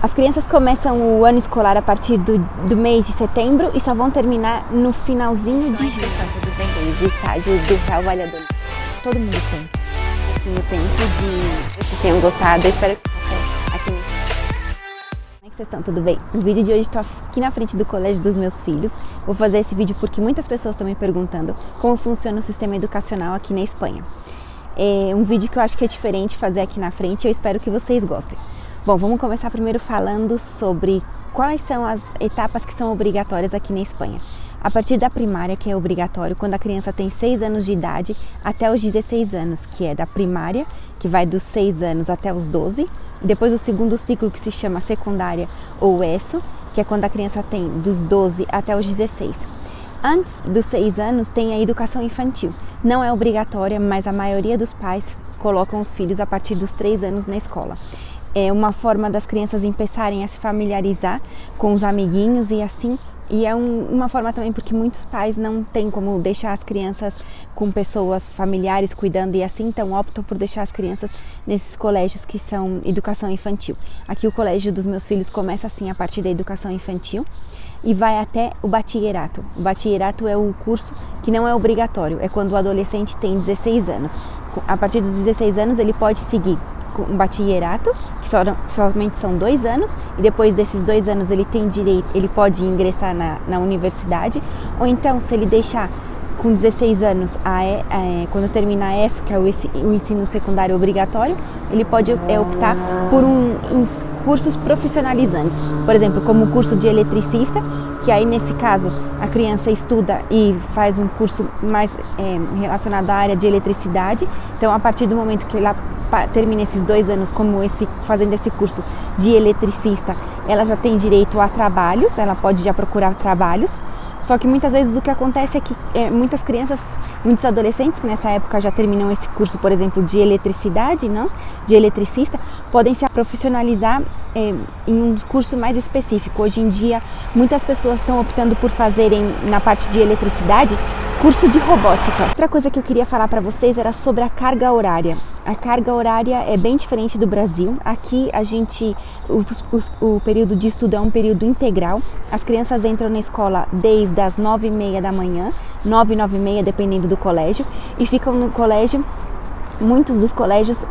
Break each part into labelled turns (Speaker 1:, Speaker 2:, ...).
Speaker 1: As crianças começam o ano escolar a partir do mês de setembro e só vão terminar no finalzinho de julho.
Speaker 2: Tudo bem, desde o estágio do trabalhador.
Speaker 1: Todo mundo tem.
Speaker 2: No tempo de... Vocês tenham gostado, eu espero que aqui.
Speaker 1: Como é que vocês estão? Tudo bem? No vídeo de hoje estou aqui na frente do colégio dos meus filhos. Vou fazer esse vídeo porque muitas pessoas estão me perguntando como funciona o sistema educacional aqui na Espanha. É um vídeo que eu acho que é diferente fazer aqui na frente e eu espero que vocês gostem. Bom, vamos começar primeiro falando sobre quais são as etapas que são obrigatórias aqui na Espanha. A partir da primária, que é obrigatório, quando a criança tem 6 anos de idade, até os 16 anos, que é da primária, que vai dos 6 anos até os 12, e depois o segundo ciclo, que se chama secundária ou ESO, que é quando a criança tem dos 12 até os 16. Antes dos 6 anos tem a educação infantil. Não é obrigatória, mas a maioria dos pais colocam os filhos a partir dos 3 anos na escola. É uma forma das crianças começarem a se familiarizar com os amiguinhos e assim, e é uma forma também porque muitos pais não têm como deixar as crianças com pessoas familiares cuidando e assim, então optam por deixar as crianças nesses colégios que são educação infantil. Aqui o colégio dos meus filhos começa assim a partir da educação infantil e vai até o bachillerato. O bachillerato é o curso que não é obrigatório, é quando o adolescente tem 16 anos. A partir dos 16 anos ele pode seguir um bachillerato, que somente são 2 anos, e depois desses 2 anos ele tem direito, ele pode ingressar na universidade, ou então se ele deixar com 16 anos, quando terminar a ESO, que é o ensino secundário obrigatório, ele pode optar por cursos profissionalizantes, por exemplo, como o curso de eletricista, que aí nesse caso a criança estuda e faz um curso mais relacionado à área de eletricidade. Então a partir do momento que ela termina esses 2 anos fazendo esse curso de eletricista, ela já tem direito a trabalhos, ela pode já procurar trabalhos. Só que muitas vezes o que acontece é que muitas crianças, muitos adolescentes que nessa época já terminam esse curso, por exemplo, de eletricidade, não? De eletricista, podem se profissionalizar em um curso mais específico. Hoje em dia, muitas pessoas estão optando por fazerem, na parte de eletricidade, curso de robótica. Outra coisa que eu queria falar para vocês era sobre a carga horária. A carga horária é bem diferente do Brasil. Aqui o período de estudo é um período integral. As crianças entram na escola desde as 9h30 da manhã, 9, 9h30, dependendo do colégio, e ficam no colégio. Muitos dos colégios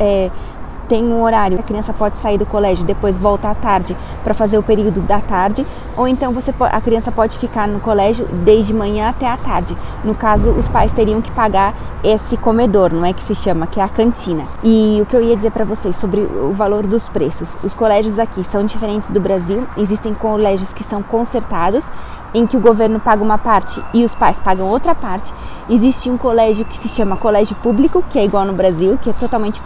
Speaker 1: tem um horário, a criança pode sair do colégio e depois volta à tarde para fazer o período da tarde, ou então a criança pode ficar no colégio desde manhã até à tarde. No caso, os pais teriam que pagar esse comedor, não é que se chama, que é a cantina. E o que eu ia dizer para vocês sobre o valor dos preços. Os colégios aqui são diferentes do Brasil, existem colégios que são concertados, em que o governo paga uma parte e os pais pagam outra parte. Existe um colégio que se chama colégio público, que é igual no Brasil, que é totalmente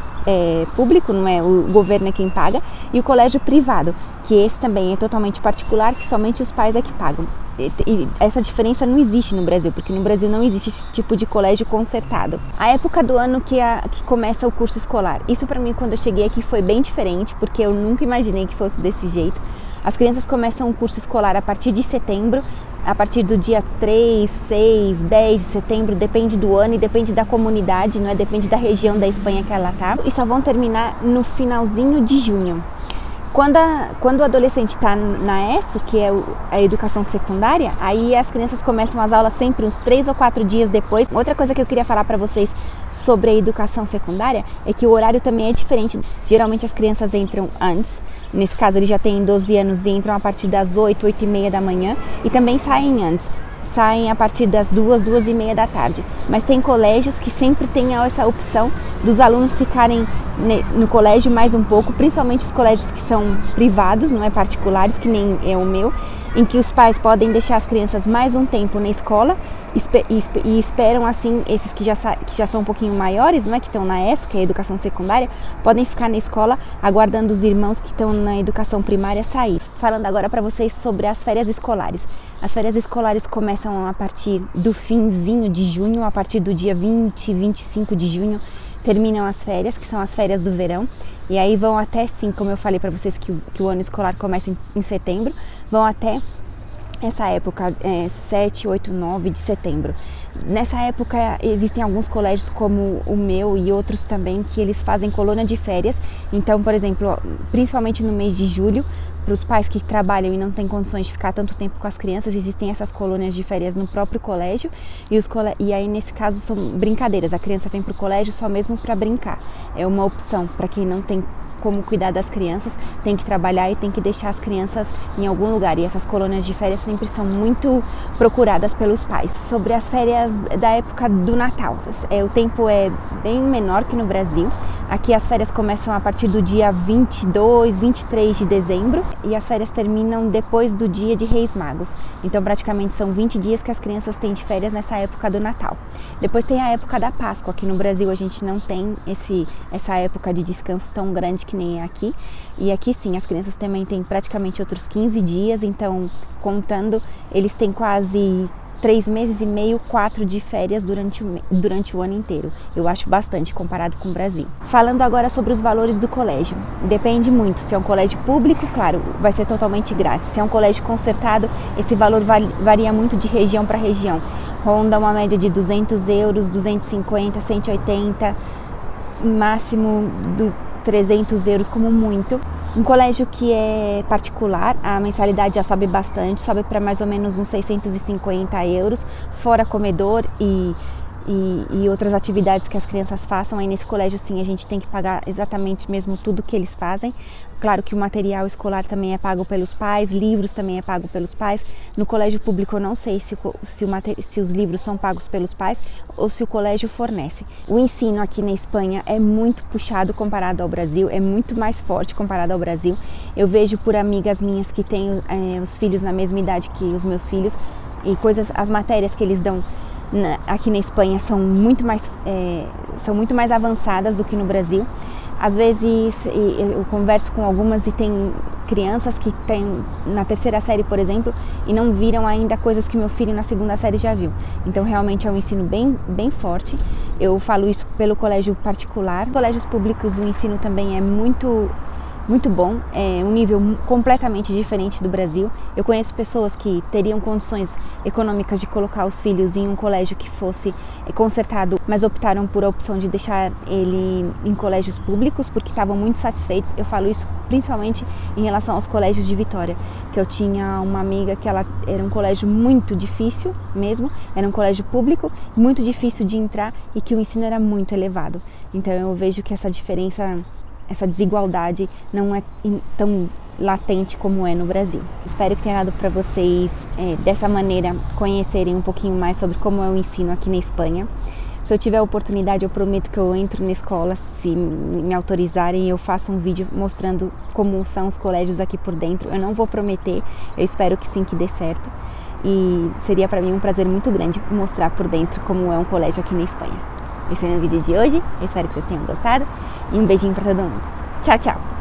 Speaker 1: público, não é o governo é quem paga, e o colégio privado, que esse também é totalmente particular, que somente os pais é que pagam. E essa diferença não existe no Brasil, porque no Brasil não existe esse tipo de colégio concertado. A época do ano que começa o curso escolar, isso para mim quando eu cheguei aqui foi bem diferente, porque eu nunca imaginei que fosse desse jeito. As crianças começam o curso escolar a partir de setembro, a partir do dia 3, 6, 10 de setembro, depende do ano e depende da comunidade, não é? Depende da região da Espanha que ela tá, e só vão terminar no finalzinho de junho. Quando o adolescente está na ESO, que é a educação secundária, aí as crianças começam as aulas sempre uns 3 ou 4 dias depois. Outra coisa que eu queria falar para vocês sobre a educação secundária é que o horário também é diferente. Geralmente as crianças entram antes, nesse caso eles já têm 12 anos e entram a partir das 8, 8h30 da manhã, e também saem antes. Saem a partir das 2, 2h30 da tarde. Mas tem colégios que sempre tem essa opção dos alunos ficarem no colégio mais um pouco, principalmente os colégios que são privados, não é particulares, que nem é o meu, em que os pais podem deixar as crianças mais um tempo na escola e esperam assim, esses que já são um pouquinho maiores, não é, que estão na ESO, que é a educação secundária, podem ficar na escola aguardando os irmãos que estão na educação primária sair. Falando agora para vocês sobre as férias escolares. As férias escolares começam a partir do finzinho de junho, a partir do dia 20, 25 de junho, terminam as férias, que são as férias do verão, e aí vão até, sim, como eu falei para vocês que o ano escolar começa em setembro, vão até essa época, 7, 8, 9 de setembro. Nessa época existem alguns colégios como o meu e outros também que eles fazem colônia de férias. Então, por exemplo, principalmente no mês de julho, os pais que trabalham e não têm condições de ficar tanto tempo com as crianças, existem essas colônias de férias no próprio colégio e aí nesse caso são brincadeiras, a criança vem para o colégio só mesmo para brincar, é uma opção para quem não tem como cuidar das crianças, tem que trabalhar e tem que deixar as crianças em algum lugar, e essas colônias de férias sempre são muito procuradas pelos pais. Sobre as férias da época do Natal, o tempo é bem menor que no Brasil. Aqui as férias começam a partir do dia 22, 23 de dezembro e as férias terminam depois do dia de Reis Magos. Então praticamente são 20 dias que as crianças têm de férias nessa época do Natal. Depois tem a época da Páscoa. Aqui no Brasil a gente não tem essa época de descanso tão grande que nem é aqui. E aqui sim, as crianças também têm praticamente outros 15 dias, então contando, eles têm quase 3 meses e meio, 4 de férias durante o ano inteiro. Eu acho bastante comparado com o Brasil. Falando agora sobre os valores do colégio. Depende muito. Se é um colégio público, claro, vai ser totalmente grátis. Se é um colégio concertado, esse valor varia muito de região para região. Ronda uma média de 200 euros, 250, 180, máximo 300 euros como muito. Um colégio que é particular, a mensalidade já sobe bastante, sobe para mais ou menos uns 650 euros, fora comedor e outras atividades que as crianças façam. Aí nesse colégio sim a gente tem que pagar exatamente mesmo tudo que eles fazem. Claro que o material escolar também é pago pelos pais, livros também é pago pelos pais. No colégio público eu não sei se os livros são pagos pelos pais ou se o colégio fornece. O ensino aqui na Espanha é muito puxado comparado ao Brasil, é muito mais forte comparado ao Brasil. Eu vejo por amigas minhas que têm os filhos na mesma idade que os meus filhos e as matérias que eles dão aqui na Espanha são muito mais avançadas do que no Brasil. Às vezes eu converso com algumas e tem crianças que têm na 3ª série, por exemplo, e não viram ainda coisas que meu filho na 2ª série já viu. Então realmente é um ensino bem forte. Eu falo isso pelo colégio particular. Colégios públicos o ensino também é muito bom, é um nível completamente diferente do Brasil. Eu conheço pessoas que teriam condições econômicas de colocar os filhos em um colégio que fosse concertado, mas optaram por a opção de deixar ele em colégios públicos porque estavam muito satisfeitos. Eu falo isso principalmente em relação aos colégios de Vitória, que eu tinha uma amiga que ela era um colégio muito difícil mesmo, era um colégio público, muito difícil de entrar e que o ensino era muito elevado. Então eu vejo que essa desigualdade não é tão latente como é no Brasil. Espero que tenha dado para vocês, dessa maneira, conhecerem um pouquinho mais sobre como é o ensino aqui na Espanha. Se eu tiver a oportunidade, eu prometo que eu entro na escola, se me autorizarem, eu faço um vídeo mostrando como são os colégios aqui por dentro. Eu não vou prometer, eu espero que sim, que dê certo. E seria para mim um prazer muito grande mostrar por dentro como é um colégio aqui na Espanha. Esse é o meu vídeo de hoje, eu espero que vocês tenham gostado e um beijinho para todo mundo. Tchau, tchau!